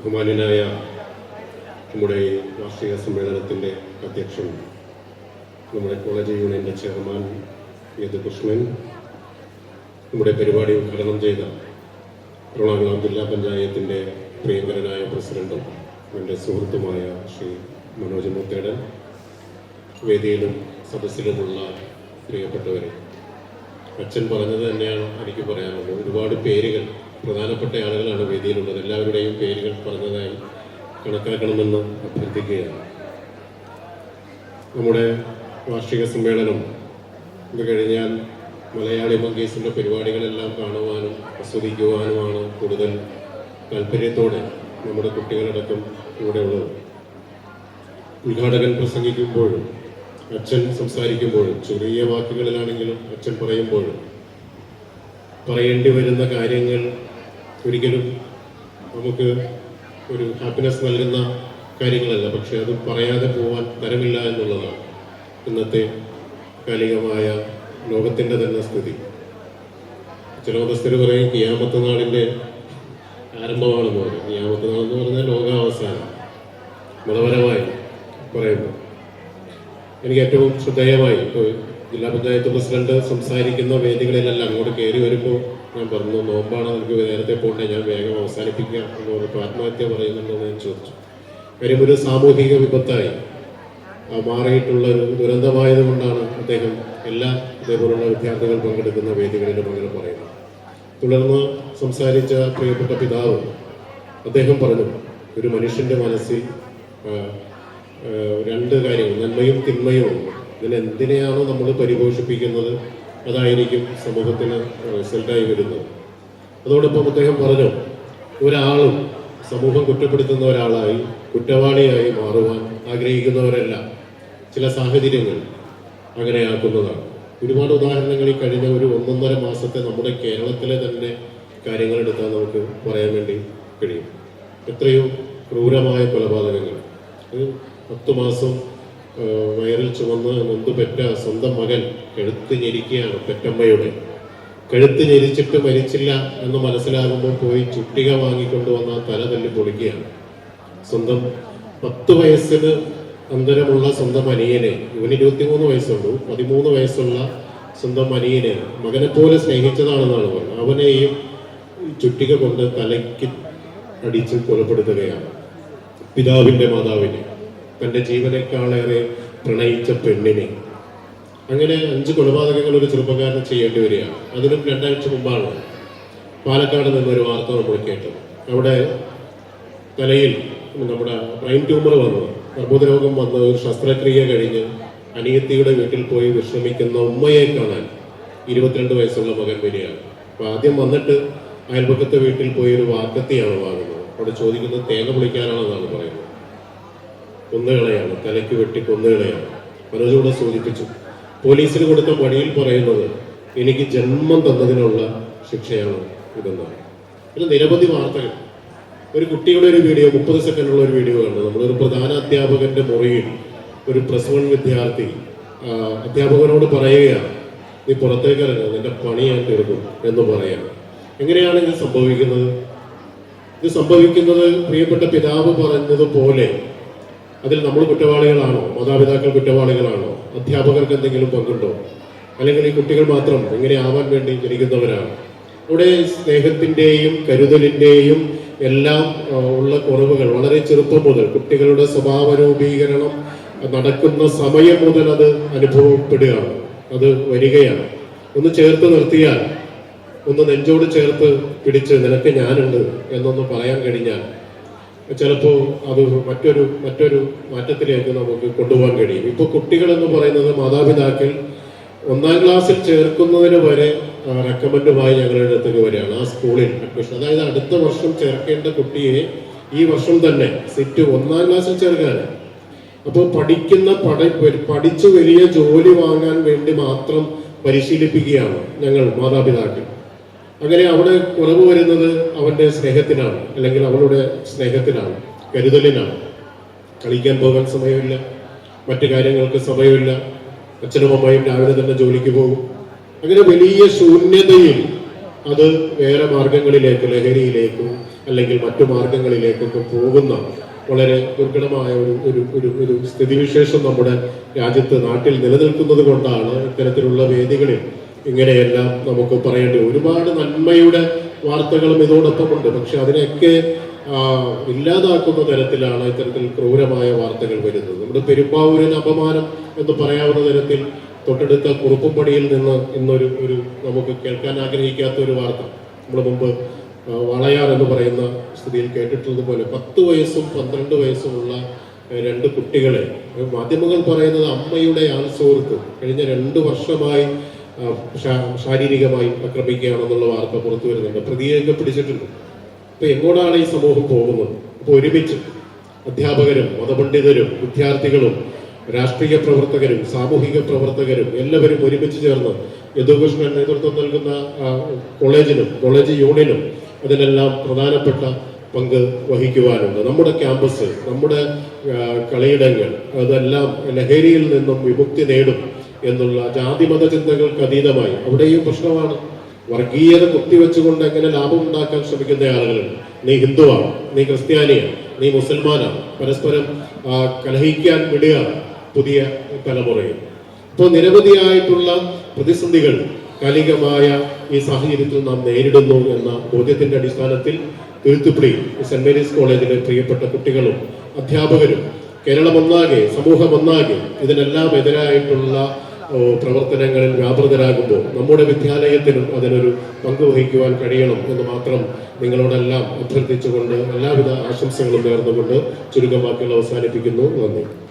ബഹുമാന്യനായ നമ്മുടെ വാർഷിക സമ്മേളനത്തിൻ്റെ അധ്യക്ഷൻ, നമ്മുടെ കോളേജ് യൂണിയൻ്റെ ചെയർമാൻ യദുകൃഷ്ണൻ, നമ്മുടെ പരിപാടി ഉദ്ഘാടനം ചെയ്ത എറണാകുളം ജില്ലാ പഞ്ചായത്തിൻ്റെ പ്രിയങ്കരനായ പ്രസിഡന്റും എൻ്റെ സുഹൃത്തുമായ ശ്രീ മനോജ് മുത്തേടൻ, വേദിയിലും സദസ്സിലുമുള്ള പ്രിയപ്പെട്ടവരെ, അച്ഛൻ പറഞ്ഞത് തന്നെയാണ് എനിക്ക് പറയാനുള്ളത്. ഒരുപാട് പേരുകൾ, പ്രധാനപ്പെട്ട ആളുകളാണ് വേദിയിലുള്ളത്. എല്ലാവരുടെയും പേരുകൾ പറഞ്ഞതായി കണക്കാക്കണമെന്ന് അഭ്യർത്ഥിക്കുകയാണ്. നമ്മുടെ വാർഷിക സമ്മേളനം ഇത് കഴിഞ്ഞാൽ മലയാളി മങ്കീസിൻ്റെ പരിപാടികളെല്ലാം കാണുവാനും ആസ്വദിക്കുവാനുമാണ് കൂടുതൽ താല്പര്യത്തോടെ നമ്മുടെ കുട്ടികളടക്കം ഇവിടെ ഉള്ളത്. ഉദ്ഘാടകൻ പ്രസംഗിക്കുമ്പോഴും അച്ഛൻ സംസാരിക്കുമ്പോഴും ചെറിയ വാക്കുകളിലാണെങ്കിലും അച്ഛൻ പറയുമ്പോഴും പറയേണ്ടി വരുന്ന കാര്യങ്ങൾ ഒരിക്കലും നമുക്ക് ഒരു ഹാപ്പിനെസ് നൽകുന്ന കാര്യങ്ങളല്ല. പക്ഷെ അത് പറയാതെ പോവാൻ തരമില്ല എന്നുള്ളതാണ് ഇന്നത്തെ കാലികമായ ലോകത്തിൻ്റെ തന്നെ സ്ഥിതി. ചില മതസ്ഥർ പറയും കിയാമത്ത് നാളിൻ്റെ ആരംഭമാണെന്ന് പറയും. കിയാമത്ത് നാളെന്ന് പറഞ്ഞാൽ ലോകാവസാനം മതപരമായി പറയുമ്പോൾ എനിക്ക് ഏറ്റവും ശ്രദ്ധേയമായി ഇപ്പോൾ ജില്ലാ പഞ്ചായത്ത് പ്രസിഡന്റ് സംസാരിക്കുന്ന വേദികളിലെല്ലാം അങ്ങോട്ട് കയറി വരുമ്പോൾ ഞാൻ പറഞ്ഞു, നോമ്പാണ്, നമുക്ക് നേരത്തെ പോകണ്ടേ, ഞാൻ വേഗം അവസാനിപ്പിക്കാം എന്ന് പറഞ്ഞപ്പോൾ ആത്മഹത്യ പറയുന്നുണ്ടെന്ന് ഞാൻ ചോദിച്ചു. കാര്യം ഒരു സാമൂഹിക വിപത്തായി മാറിയിട്ടുള്ള ഒരു ദുരന്തമായത് കൊണ്ടാണ് അദ്ദേഹം എല്ലാ ഇതേപോലുള്ള വിദ്യാർത്ഥികൾ പങ്കെടുക്കുന്ന വേദികളിലും അങ്ങനെ പറയുന്നത്. തുടർന്ന് സംസാരിച്ച പ്രിയപ്പെട്ട പിതാവ് അദ്ദേഹം പറഞ്ഞു, ഒരു മനുഷ്യൻ്റെ മനസ്സിൽ രണ്ട് കാര്യങ്ങൾ, നന്മയും തിന്മയും ഉണ്ട്. ഇതിനെന്തിനെയാണോ നമ്മൾ പരിപോഷിപ്പിക്കുന്നത് അതായിരിക്കും സമൂഹത്തിന് റിസൾട്ടായി വരുന്നത്. അതോടൊപ്പം അദ്ദേഹം പറഞ്ഞു, ഒരാളും സമൂഹം കുറ്റപ്പെടുത്തുന്ന ഒരാളായി കുറ്റവാളിയായി മാറുവാൻ ആഗ്രഹിക്കുന്നവരല്ല, ചില സാഹചര്യങ്ങൾ അങ്ങനെയാക്കുന്നതാണ്. ഒരുപാട് ഉദാഹരണങ്ങൾ ഈ കഴിഞ്ഞ ഒരു 1.5 മാസത്തെ നമ്മുടെ കേരളത്തിലെ തന്നെ കാര്യങ്ങൾ എടുത്താൽ നമുക്ക് പറയാൻ വേണ്ടി കഴിയും. എത്രയോ ക്രൂരമായ കൊലപാതകങ്ങൾ. 10 മാസം വയറിൽ ചുമന്ന് നൊന്തുപെറ്റ സ്വന്തം മകൻ കഴുത്ത് ഞെരിക്കുകയാണ്. പെറ്റമ്മയുടെ കഴുത്ത് ഞെരിച്ചിട്ട് മരിച്ചില്ല എന്ന് മനസ്സിലാകുമ്പോൾ പോയി ചുട്ടിക വാങ്ങിക്കൊണ്ടുവന്ന തല തല്ലി പൊളിക്കുകയാണ്. സ്വന്തം 10 വയസ്സിന് അന്തരമുള്ള സ്വന്തം അനിയനെ, ഇവന് 23 വയസ്സുള്ളൂ, 13 വയസ്സുള്ള സ്വന്തം അനിയനെ മകനെ പോലെ സ്നേഹിച്ചതാണെന്നാണ് പറഞ്ഞത്. അവനെയും ചുട്ടിക കൊണ്ട് തലയ്ക്ക് അടിച്ച് കൊലപ്പെടുത്തുകയാണ്. പിതാവിൻ്റെ മാതാവിനെ, തൻ്റെ ജീവനേക്കാളേറെ പ്രണയിച്ച പെണ്ണിനെ. അങ്ങനെ 5 കൊലപാതകങ്ങൾ ഒരു ചെറുപ്പക്കാരന് ചെയ്യേണ്ടി വരികയാണ്. അതിനും 2 ആഴ്ച മുമ്പാണ് പാലക്കാട് നിന്നൊരു വാർത്ത നമ്മൾ കേട്ടത്. അവിടെ തലയിൽ നമ്മുടെ ബ്രെയിൻ ട്യൂമർ വന്നു, അർബുദരോഗം വന്ന് ഒരു ശസ്ത്രക്രിയ കഴിഞ്ഞ് അനിയത്തിയുടെ വീട്ടിൽ പോയി വിശ്രമിക്കുന്ന ഉമ്മയെ കാണാൻ 22 വയസ്സുള്ള മകൻ വരികയാണ്. അപ്പോൾ ആദ്യം വന്നിട്ട് അയൽപക്കത്തെ വീട്ടിൽ പോയി ഒരു വാക്കത്തിയാണ് വാങ്ങുന്നത്. അവിടെ ചോദിക്കുന്നത് തേങ്ങ പൊളിക്കാനാണെന്നാണ് പറയുന്നത്. കൊന്നുകളയാണ്, തലയ്ക്ക് വെട്ടി കൊന്നുകളയാണ്. മനോജോട് സൂചിപ്പിച്ചു, പോലീസിന് കൊടുത്ത പണിയിൽ പറയുന്നത് എനിക്ക് ജന്മം തന്നതിനുള്ള ശിക്ഷയാണ് ഇതെന്നാണ്. പിന്നെ നിരവധി വാർത്തകൾ. ഒരു കുട്ടിയുടെ ഒരു വീഡിയോ, 30 സെക്കൻഡുള്ള ഒരു വീഡിയോ കണ്ടു. നമ്മളൊരു പ്രധാന അധ്യാപകന്റെ മുറിയിൽ ഒരു +1 വിദ്യാർത്ഥി അധ്യാപകനോട് പറയുകയാണ്, നീ പുറത്തേക്ക് ഇറങ്ങുക, നിന്റെ പണി ഞാൻ തീർക്കും എന്ന് പറയാം. എങ്ങനെയാണ് ഇത് സംഭവിക്കുന്നത്? ഇത് സംഭവിക്കുന്നത് പ്രിയപ്പെട്ട പിതാവ് പറഞ്ഞതുപോലെ അതിൽ നമ്മൾ കുറ്റവാളികളാണോ? മാതാപിതാക്കൾ കുറ്റവാളികളാണോ? അധ്യാപകർക്ക് എന്തെങ്കിലും പങ്കുണ്ടോ? അല്ലെങ്കിൽ ഈ കുട്ടികൾ മാത്രം ഇങ്ങനെ ആവാൻ വേണ്ടി ജനിക്കുന്നവരാണ്? ഇവിടെ സ്നേഹത്തിൻ്റെയും കരുതലിൻ്റെയും എല്ലാം ഉള്ള കുറവുകൾ വളരെ ചെറുപ്പം മുതൽ കുട്ടികളുടെ സ്വഭാവ രൂപീകരണം നടക്കുന്ന സമയം മുതൽ അത് അനുഭവപ്പെടുകയാണ്, അത് വരികയാണ്. ഒന്ന് ചേർത്ത് നിർത്തിയാൽ, ഒന്ന് നെഞ്ചോട് ചേർത്ത് പിടിച്ച് നിനക്ക് ഞാനുണ്ട് എന്നൊന്ന് പറയാൻ കഴിഞ്ഞാൽ ചിലപ്പോൾ അത് മറ്റൊരു മാറ്റത്തിലേക്ക് നമുക്ക് കൊണ്ടുപോകാൻ കഴിയും. ഇപ്പോൾ കുട്ടികളെന്ന് പറയുന്നത് മാതാപിതാക്കൾ 1-ാം ക്ലാസ്സിൽ ചേർക്കുന്നതിന് വരെ റെക്കമെൻഡുമായി ഞങ്ങളുടെ അടുത്തേക്ക് വരികയാണ്. ആ സ്കൂളിൽ അഡ്മിഷൻ, അതായത് അടുത്ത വർഷം ചേർക്കേണ്ട കുട്ടിയെ ഈ വർഷം തന്നെ സിറ്റ് 1-ാം ക്ലാസ്സിൽ ചേർക്കാനാണ്. അപ്പോൾ പഠിച്ച് വലിയ ജോലി വാങ്ങാൻ വേണ്ടി മാത്രം പരിശീലിപ്പിക്കുകയാണ് ഞങ്ങൾ മാതാപിതാക്കൾ. അങ്ങനെ അവിടെ കുറവ് വരുന്നത് അവൻ്റെ സ്നേഹത്തിനാണ്, അല്ലെങ്കിൽ അവളുടെ സ്നേഹത്തിനാണ്, കരുതലിനാണ്. കളിക്കാൻ പോകാൻ സമയമില്ല, മറ്റു കാര്യങ്ങൾക്ക് സമയമില്ല. അച്ഛനും അമ്മയും രാവിലെ തന്നെ ജോലിക്ക് പോകും. അങ്ങനെ വലിയ ശൂന്യതയിൽ അത് വേറെ മാർഗങ്ങളിലേക്ക്, ലഹരിയിലേക്കും അല്ലെങ്കിൽ മറ്റു മാർഗങ്ങളിലേക്കൊക്കെ പോകുന്ന വളരെ ദുർഘടമായ ഒരു സ്ഥിതിവിശേഷം നമ്മുടെ രാജ്യത്ത് നാട്ടിൽ നിലനിൽക്കുന്നത് കൊണ്ടാണ് ഇത്തരത്തിലുള്ള വേദികളിൽ ഇങ്ങനെയെല്ലാം നമുക്ക് പറയേണ്ടി ഒരുപാട് നന്മയുടെ വാർത്തകളും ഇതോടൊപ്പമുണ്ട്. പക്ഷെ അതിനെയൊക്കെ ഇല്ലാതാക്കുന്ന തരത്തിലാണ് ഇത്തരത്തിൽ ക്രൂരമായ വാർത്തകൾ വരുന്നത്. നമ്മുടെ പെരുമ്പാവൂരിന് അപമാനം എന്ന് പറയാവുന്ന തരത്തിൽ തൊട്ടടുത്ത കുറുപ്പുംപടിയിൽ നിന്ന് ഇന്നൊരു നമുക്ക് കേൾക്കാൻ ആഗ്രഹിക്കാത്ത ഒരു വാർത്ത നമ്മുടെ മുമ്പ് വാളയാർ എന്ന് പറയുന്ന സ്ഥിതിയിൽ കേട്ടിട്ടുള്ളതുപോലെ 10 വയസ്സും 12 വയസ്സുമുള്ള 2 കുട്ടികളെ മാധ്യമങ്ങൾ പറയുന്നത് അമ്മയുടെ ആൾസുഹൃത്ത് കഴിഞ്ഞ 2 വർഷമായി ശാരീരികമായി ആക്രമിക്കുകയാണെന്നുള്ള വാർത്ത പുറത്തു വരുന്നുണ്ട്. പ്രതിയൊക്കെ പിടിച്ചിട്ടുണ്ട്. അപ്പൊ എങ്ങോട്ടാണ് ഈ സമൂഹം പോകുന്നത്? അപ്പൊ ഒരുമിച്ച് അധ്യാപകരും മതപണ്ഡിതരും വിദ്യാർത്ഥികളും രാഷ്ട്രീയ പ്രവർത്തകരും സാമൂഹിക പ്രവർത്തകരും എല്ലാവരും ഒരുമിച്ച് ചേർന്ന് യദുകൃഷ്ണൻ നേതൃത്വം നൽകുന്ന കോളേജ് യൂണിയനും അതിനെല്ലാം പ്രധാനപ്പെട്ട പങ്ക് വഹിക്കുവാനുണ്ട്. നമ്മുടെ ക്യാമ്പസ്, നമ്മുടെ കളിയിടങ്ങൾ അതെല്ലാം ലഹരിയിൽ നിന്നും വിമുക്തി നേടും എന്നുള്ള ജാതിമത ചിന്തകൾക്ക് അതീതമായി അവിടെയും പ്രശ്നമാണ്. വർഗീയത കുത്തിവെച്ചുകൊണ്ട് എങ്ങനെ ലാഭം ഉണ്ടാക്കാൻ ശ്രമിക്കുന്ന ആളുകളുണ്ട്. നീ ഹിന്ദുവാണ്, നീ ക്രിസ്ത്യാനിയാണ്, നീ മുസൽമാനാണ്, പരസ്പരം കലഹിക്കാൻ വിടുക പുതിയ തലമുറയിൽ. ഇപ്പോൾ നിരവധിയായിട്ടുള്ള പ്രതിസന്ധികൾ കാലികമായ ഈ സാഹചര്യത്തിൽ നാം നേരിടുന്നു എന്ന ബോധ്യത്തിന്റെ അടിസ്ഥാനത്തിൽ തുരുത്തുപ്പടി സെന്റ് മേരീസ് കോളേജിലെ പ്രിയപ്പെട്ട കുട്ടികളും അധ്യാപകരും കേരളം ഒന്നാകെ സമൂഹം ഒന്നാകെ ഇതിനെല്ലാം എതിരായിട്ടുള്ള പ്രവർത്തനങ്ങളിൽ വ്യാപൃതരാകുമ്പോൾ നമ്മുടെ വിദ്യാലയത്തിനും അതിനൊരു പങ്ക് വഹിക്കുവാൻ കഴിയണം എന്ന് മാത്രം നിങ്ങളോടെല്ലാം അഭ്യർത്ഥിച്ചുകൊണ്ട് എല്ലാവിധ ആശംസകളും നേർന്നുകൊണ്ട് ചുരുക്കമാക്കൽ അവസാനിപ്പിക്കുന്നു. നന്ദി.